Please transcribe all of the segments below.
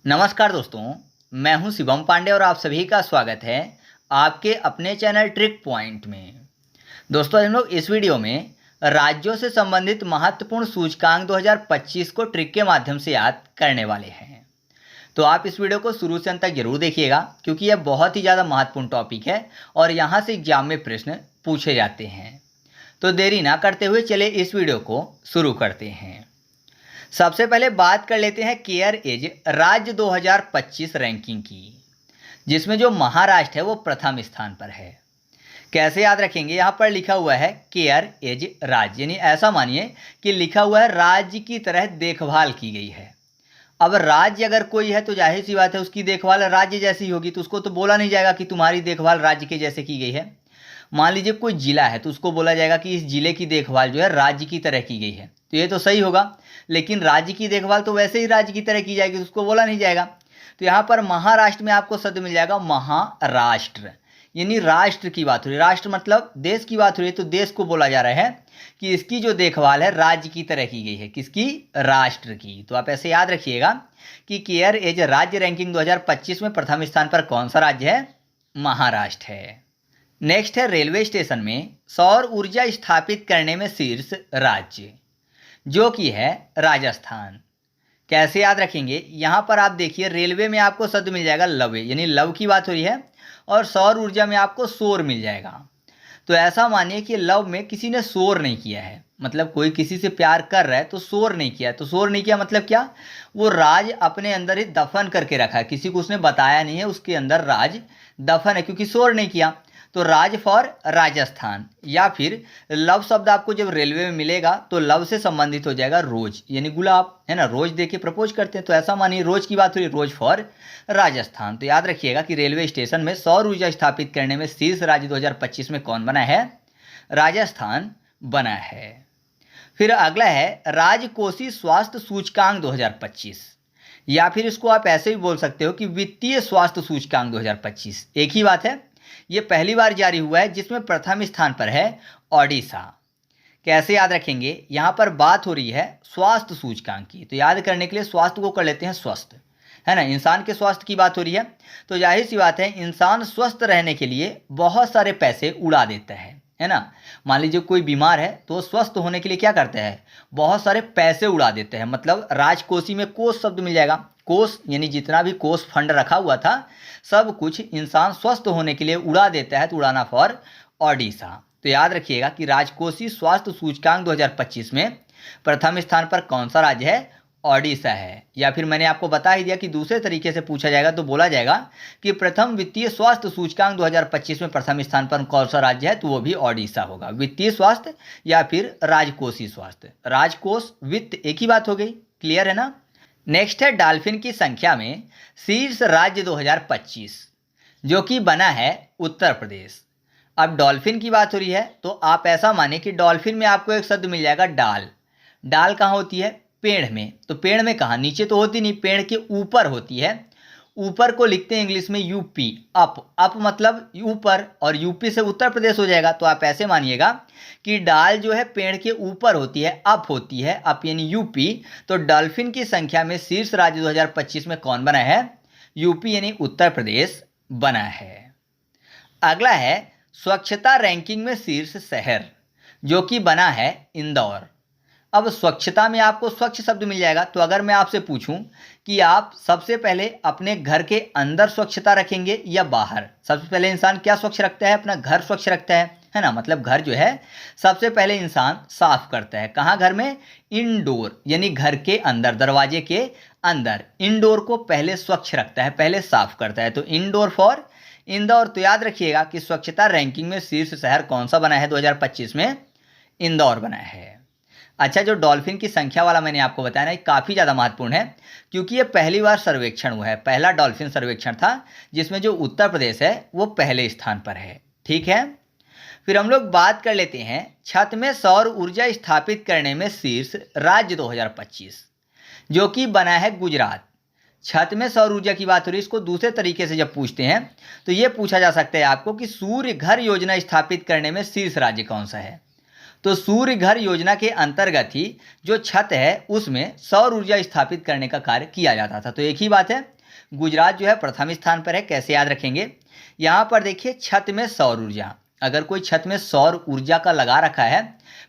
नमस्कार दोस्तों, मैं हूं शिवम पांडे और आप सभी का स्वागत है आपके अपने चैनल ट्रिक पॉइंट में। दोस्तों, हम लोग इस वीडियो में राज्यों से संबंधित महत्वपूर्ण सूचकांक 2025 को ट्रिक के माध्यम से याद करने वाले हैं। तो आप इस वीडियो को शुरू से अंत तक जरूर देखिएगा क्योंकि यह बहुत ही ज़्यादा महत्वपूर्ण टॉपिक है और यहाँ से एग्जाम में प्रश्न पूछे जाते हैं। तो देरी ना करते हुए चलिए इस वीडियो को शुरू करते हैं। सबसे पहले बात कर लेते हैं केयर एज राज्य 2025 रैंकिंग की, जिसमें जो महाराष्ट्र है वो प्रथम स्थान पर है। कैसे याद रखेंगे? यहाँ पर लिखा हुआ है केयर एज राज्य, यानी ऐसा मानिए कि लिखा हुआ है राज्य की तरह देखभाल की गई है। अब राज्य अगर कोई है तो जाहिर सी बात है उसकी देखभाल राज्य जैसी होगी, तो उसको तो बोला नहीं जाएगा कि तुम्हारी देखभाल राज्य के जैसे की गई है। मान लीजिए कोई जिला है तो उसको बोला जाएगा कि इस जिले की देखभाल जो है राज्य की तरह की गई है, तो ये तो सही होगा। लेकिन राज्य की देखभाल तो वैसे ही राज्य की तरह की जाएगी, तो उसको बोला नहीं जाएगा। तो यहाँ पर महाराष्ट्र में आपको शब्द मिल जाएगा महाराष्ट्र, यानी राष्ट्र की बात हो रही है। राष्ट्र मतलब देश की बात हो रही है, तो देश को बोला जा रहा है कि इसकी जो देखभाल है राज्य की तरह की गई है। किसकी? राष्ट्र की। तो आप ऐसे याद रखिएगा कि केयर एज राज्य रैंकिंग 2025 में प्रथम स्थान पर कौन सा राज्य है? महाराष्ट्र है। नेक्स्ट है रेलवे स्टेशन में सौर ऊर्जा स्थापित करने में शीर्ष राज्य, जो कि है राजस्थान। कैसे याद रखेंगे? यहाँ पर आप देखिए रेलवे में आपको शब्द मिल जाएगा लवे, यानी लव की बात हो रही है, और सौर ऊर्जा में आपको सौर मिल जाएगा। तो ऐसा मानिए कि लव में किसी ने शोर नहीं किया है, मतलब कोई किसी से प्यार कर रहा है तो शोर नहीं किया। तो शोर नहीं किया मतलब क्या? वो राज अपने अंदर ही दफन करके रखा है, किसी को उसने बताया नहीं है, उसके अंदर राज दफन है क्योंकि शोर नहीं किया। तो राज फॉर राजस्थान। या फिर लव शब्द आपको जब रेलवे में मिलेगा तो लव से संबंधित हो जाएगा रोज, यानी गुलाब है ना, रोज दे के प्रपोज करते हैं। तो ऐसा मानिए रोज की बात हुई, रोज फॉर राजस्थान। तो याद रखिएगा कि रेलवे स्टेशन में सौर ऊर्जा स्थापित करने में शीर्ष राज्य 2025 में कौन बना है? राजस्थान बना है। फिर अगला है राजकोषीय स्वास्थ्य सूचकांक 2025, या फिर इसको आप ऐसे भी बोल सकते हो कि वित्तीय स्वास्थ्य सूचकांक 2025। एक ही बात है। ये पहली बार जारी हुआ है जिसमें प्रथम स्थान पर है ओडिशा। कैसे याद रखेंगे? यहाँ पर बात हो रही है स्वास्थ्य सूचकांक की, तो याद करने के लिए स्वास्थ्य को कर लेते हैं स्वस्थ, है ना। इंसान के स्वास्थ्य की बात हो रही है, तो जाहिर सी बात है इंसान स्वस्थ रहने के लिए बहुत सारे पैसे उड़ा देता है ना। मान लीजिए कोई बीमार है तो स्वस्थ होने के लिए क्या करता है? बहुत सारे पैसे उड़ा देते हैं। मतलब राजकोषी में कोष शब्द मिल जाएगा। कोष यानी जितना भी कोष फंड रखा हुआ था सब कुछ इंसान स्वस्थ होने के लिए उड़ा देता है, तो उड़ाना फॉर ओडिशा। तो याद रखिएगा कि राजकोषीय स्वास्थ्य सूचकांक 2025 में प्रथम स्थान पर कौन सा राज्य है? ओडिशा है। या फिर मैंने आपको बता ही दिया कि दूसरे तरीके से पूछा जाएगा तो बोला जाएगा कि प्रथम वित्तीय स्वास्थ्य सूचकांक 2025 में प्रथम स्थान पर कौन सा राज्य है? तो वो भी ओडिशा होगा। वित्तीय स्वास्थ्य या फिर राजकोषीय स्वास्थ्य, राजकोष वित्त एक ही बात हो गई। क्लियर है ना। नेक्स्ट है डॉल्फिन की संख्या में शीर्ष राज्य 2025, जो कि बना है उत्तर प्रदेश। अब डॉल्फिन की बात हो रही है तो आप ऐसा माने कि डॉल्फिन में आपको एक शब्द मिल जाएगा डाल। डाल कहाँ होती है? पेड़ में। तो पेड़ में कहाँ? नीचे तो होती नहीं, पेड़ के ऊपर होती है। ऊपर को लिखते हैं इंग्लिश में यूपी, अप। अप मतलब ऊपर, और यूपी से उत्तर प्रदेश हो जाएगा। तो आप ऐसे मानिएगा कि डाल जो है पेड़ के ऊपर होती है, अप होती है, अप यानी यूपी। तो डॉल्फिन की संख्या में शीर्ष राज्य 2025 में कौन बना है? यूपी यानी उत्तर प्रदेश बना है। अगला है स्वच्छता रैंकिंग में शीर्ष शहर, जो कि बना है इंदौर। अब स्वच्छता में आपको स्वच्छ शब्द मिल जाएगा। तो अगर मैं आपसे पूछूं कि आप सबसे पहले अपने घर के अंदर स्वच्छता रखेंगे या बाहर? सबसे पहले इंसान क्या स्वच्छ रखता है? अपना घर स्वच्छ रखता है ना। मतलब घर जो है सबसे पहले इंसान साफ करता है। कहाँ? घर में। इंडोर यानी घर के अंदर, दरवाजे के अंदर। इंडोर को पहले स्वच्छ रखता है, पहले साफ करता है। तो इंडोर फॉर इंदौर। तो याद रखिएगा कि स्वच्छता रैंकिंग में शीर्ष शहर कौन सा बना है 2025 में? इंदौर बना है। अच्छा, जो डॉल्फिन की संख्या वाला मैंने आपको बताया ना, ये काफ़ी ज़्यादा महत्वपूर्ण है क्योंकि ये पहली बार सर्वेक्षण हुआ है। पहला डॉल्फिन सर्वेक्षण था जिसमें जो उत्तर प्रदेश है वो पहले स्थान पर है। ठीक है। फिर हम लोग बात कर लेते हैं छत में सौर ऊर्जा स्थापित करने में शीर्ष राज्य 2025, जो कि बना है गुजरात। छत में सौर ऊर्जा की बात हो रही है। इसको दूसरे तरीके से जब पूछते हैं तो ये पूछा जा सकता है आपको कि सूर्य घर योजना स्थापित करने में शीर्ष राज्य कौन सा है? तो सूर्य घर योजना के अंतर्गत ही जो छत है उसमें सौर ऊर्जा स्थापित करने का कार्य किया जाता था। तो एक ही बात है, गुजरात जो है प्रथम स्थान पर है। कैसे याद रखेंगे, यहाँ पर देखिए छत में सौर ऊर्जा, अगर कोई छत में सौर ऊर्जा का लगा रखा है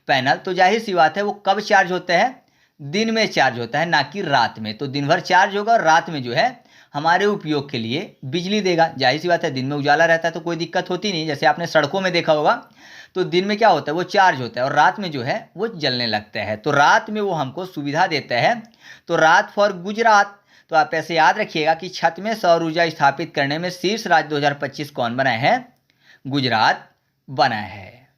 पैनल, तो जाहिर सी बात है वो कब चार्ज होता है, दिन में चार्ज होता है, ना कि रात में। तो दिन भर चार्ज होगा और रात में जो है हमारे उपयोग के लिए बिजली देगा। जाहिर सी बात है, दिन में उजाला रहता है तो कोई दिक्कत होती नहीं। जैसे आपने सड़कों में देखा होगा तो दिन में क्या होता है, वो चार्ज होता है और रात में जो है वो जलने लगता है। तो रात में वो हमको सुविधा देता है। तो रात फॉर गुजरात। तो आप ऐसे याद रखिएगा कि छत में सौर ऊर्जा स्थापित करने में शीर्ष राज्य 2025 कौन बना है, गुजरात बना है।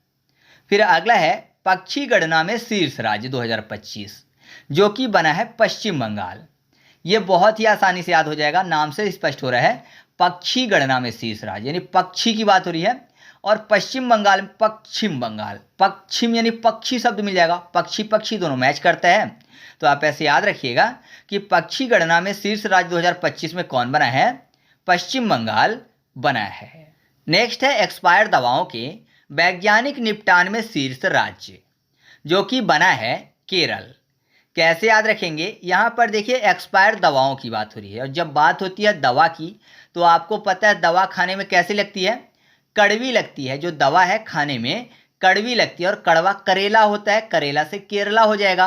फिर अगला है पक्षी गणना में शीर्ष राज्य 2025, जो कि बना है पश्चिम बंगाल। ये बहुत ही आसानी से याद हो जाएगा, नाम से स्पष्ट हो रहा है। पक्षी गणना में शीर्ष राज्य यानी पक्षी की बात हो रही है, और पश्चिम बंगाल में पश्चिम बंगाल, पश्चिम यानी पक्षी शब्द मिल जाएगा, पक्षी पक्षी दोनों मैच करता है। तो आप ऐसे याद रखिएगा कि पक्षी गणना में शीर्ष राज्य 2025 में कौन बना है, पश्चिम बंगाल बना है। नेक्स्ट है एक्सपायर्ड दवाओं के वैज्ञानिक निपटान में शीर्ष राज्य, जो कि बना है केरल। कैसे याद रखेंगे, यहाँ पर देखिए एक्सपायर्ड दवाओं की बात हो रही है, और जब बात होती है दवा की तो आपको पता है दवा खाने में कैसे लगती है, कड़वी लगती है। जो दवा है खाने में कड़वी लगती है, और कड़वा करेला होता है, करेला से केरला हो जाएगा।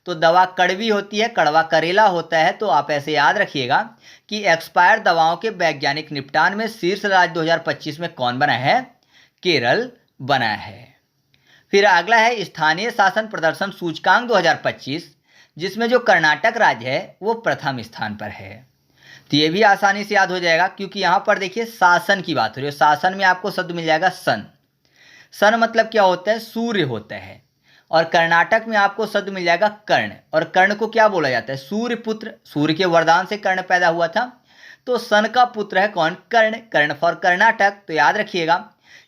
तो दवा कड़वी होती है, कड़वा करेला होता है। तो आप ऐसे याद रखिएगा कि एक्सपायर्ड दवाओं के वैज्ञानिक निपटान में शीर्ष राज्य 2025 में कौन बना है, केरल बना है। फिर अगला है स्थानीय शासन प्रदर्शन सूचकांक 2025, जिसमें जो कर्नाटक राज्य है वो प्रथम स्थान पर है। तो ये भी आसानी से याद हो जाएगा, क्योंकि यहाँ पर देखिए शासन की बात हो रही है। शासन में आपको शब्द मिल जाएगा सन। सन मतलब क्या होता है, सूर्य होता है। और कर्नाटक में आपको शब्द मिल जाएगा कर्ण, और कर्ण को क्या बोला जाता है, सूर्य पुत्र। सूर्य के वरदान से कर्ण पैदा हुआ था, तो सन का पुत्र है कौन, कर्ण। कर्ण फॉर कर्नाटक। तो याद रखिएगा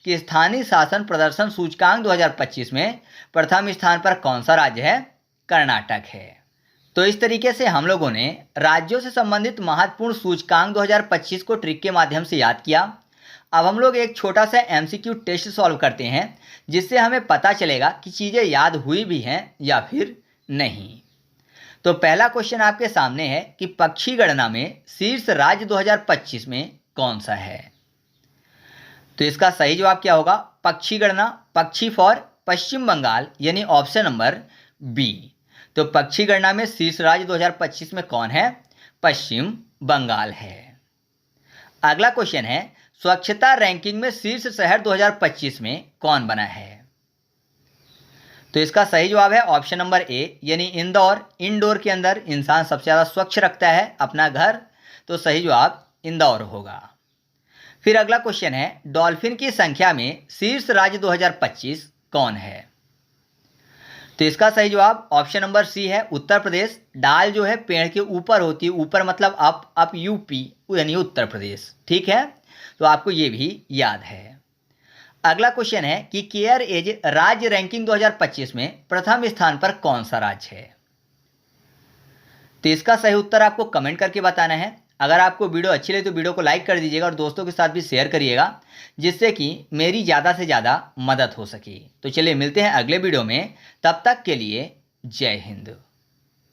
कि स्थानीय शासन प्रदर्शन सूचकांक 2025 में प्रथम स्थान पर कौन सा राज्य है, कर्नाटक है। तो इस तरीके से हम लोगों ने राज्यों से संबंधित महत्वपूर्ण सूचकांक 2025 को ट्रिक के माध्यम से याद किया। अब हम लोग एक छोटा सा एमसीक्यू टेस्ट सॉल्व करते हैं, जिससे हमें पता चलेगा कि चीज़ें याद हुई भी हैं या फिर नहीं। तो पहला क्वेश्चन आपके सामने है कि पक्षी गणना में शीर्ष राज्य 2025 में कौन सा है। तो इसका सही जवाब क्या होगा, पक्षी गणना, पक्षी फॉर पश्चिम बंगाल, यानी ऑप्शन नंबर बी। तो पक्षी गणना में शीर्ष राज्य 2025 में कौन है, पश्चिम बंगाल है। अगला क्वेश्चन है स्वच्छता रैंकिंग में शीर्ष शहर 2025 में कौन बना है। तो इसका सही जवाब है ऑप्शन नंबर ए, यानी इंदौर। इंडोर के अंदर इंसान सबसे ज़्यादा स्वच्छ रखता है अपना घर, तो सही जवाब इंदौर होगा। फिर अगला क्वेश्चन है डॉल्फिन की संख्या में शीर्ष राज्य 2025 कौन है। तो इसका सही जवाब ऑप्शन नंबर सी है, उत्तर प्रदेश। डाल जो है पेड़ के ऊपर होती है, ऊपर मतलब अप यूपी यानी उत्तर प्रदेश। ठीक है, तो आपको ये भी याद है। अगला क्वेश्चन है कि केयर एज राज्य रैंकिंग 2025 में प्रथम स्थान पर कौन सा राज्य है। तो इसका सही उत्तर आपको कमेंट करके बताना है। अगर आपको वीडियो अच्छी लगी तो वीडियो को लाइक कर दीजिएगा और दोस्तों के साथ भी शेयर करिएगा, जिससे कि मेरी ज़्यादा से ज़्यादा मदद हो सके। तो चलिए मिलते हैं अगले वीडियो में, तब तक के लिए जय हिंद।